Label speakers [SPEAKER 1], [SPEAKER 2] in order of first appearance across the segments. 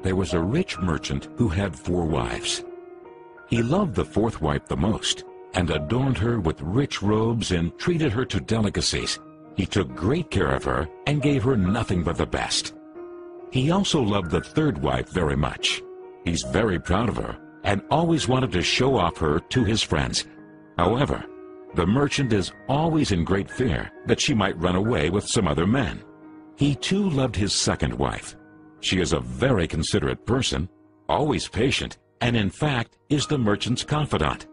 [SPEAKER 1] there was a rich merchant who had 4 wives. He loved the 4th wife the most, and adorned her with rich robes and treated her to delicacies. He took great care of her and gave her nothing but the best. He also loved the 3rd wife very much. He's very proud of her and always wanted to show off her to his friends. However, the merchant is always in great fear that she might run away with some other men. He too loved his 2nd wife. She is a very considerate person, always patient, and in fact is the merchant's confidant.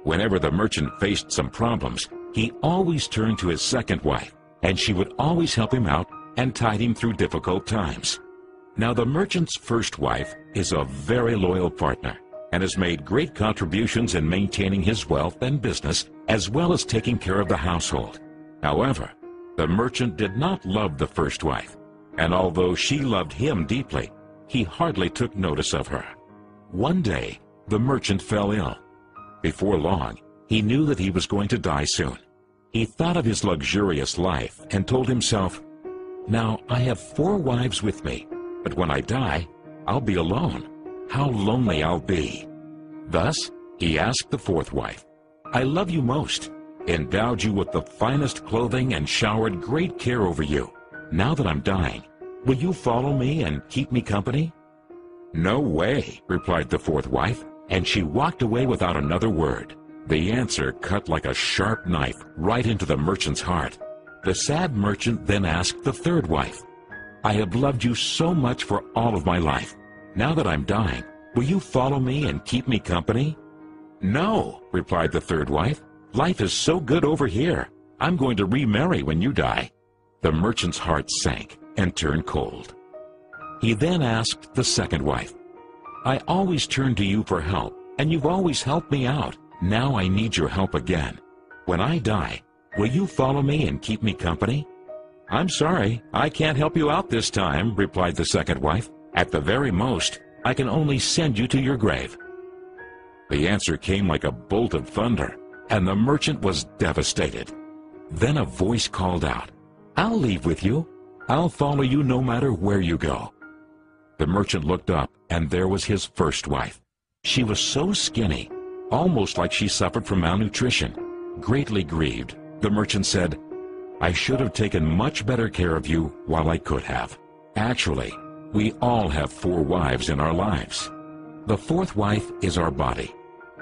[SPEAKER 1] Whenever the merchant faced some problems, he always turned to his 2nd wife, and she would always help him out and tide him through difficult times. Now the merchant's 1st wife is a very loyal partner and has made great contributions in maintaining his wealth and business, as well as taking care of the household. However, the merchant did not love the 1st wife, and although she loved him deeply, he hardly took notice of her. One day, the merchant fell ill. Before long, he knew that he was going to die soon. He thought of his luxurious life and told himself, "Now I have 4 wives with me, but when I die, I'll be alone. How lonely I'll be." Thus, he asked the 4th wife, "I love you most, endowed you with the finest clothing and showered great care over you. Now that I'm dying, will you follow me and keep me company?" "No way," replied the 4th wife, and she walked away without another word. The answer cut like a sharp knife right into the merchant's heart. The sad merchant then asked the 3rd wife, "I have loved you so much for all of my life. Now that I'm dying, will you follow me and keep me company?" "No," replied the 3rd wife. "Life is so good over here. I'm going to remarry when you die." The merchant's heart sank and turned cold. He then asked the 2nd wife, "I always turn to you for help, and you've always helped me out. Now I need your help again. When I die, will you follow me and keep me company?" "I'm sorry, I can't help you out this time," replied the 2nd wife. "At the very most, I can only send you to your grave." The answer came like a bolt of thunder, and the merchant was devastated. Then a voice called out, "I'll leave with you. I'll follow you no matter where you go." The merchant looked up, and there was his 1st wife. She was so skinny, almost like she suffered from malnutrition. Greatly grieved, the merchant said, "I should have taken much better care of you while I could have." Actually, we all have 4 wives in our lives. The 4th wife is our body.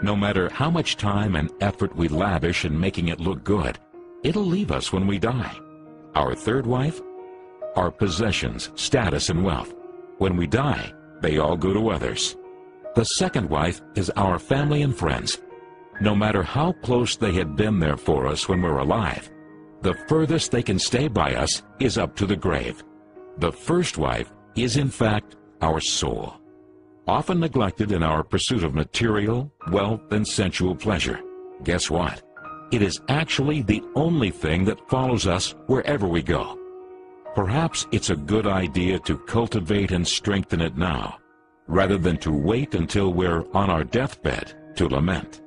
[SPEAKER 1] No matter how much time and effort we lavish in making it look good, it'll leave us when we die. Our 3rd wife? Our possessions, status, and wealth. When we die, they all go to others. The 2nd wife is our family and friends. No matter how close they had been there for us when we're alive, the furthest they can stay by us is up to the grave. The 1st wife is in fact our soul, often neglected in our pursuit of material, wealth, and sensual pleasure. Guess what? It is actually the only thing that follows us wherever we go. Perhaps it's a good idea to cultivate and strengthen it now, rather than to wait until we're on our deathbed to lament.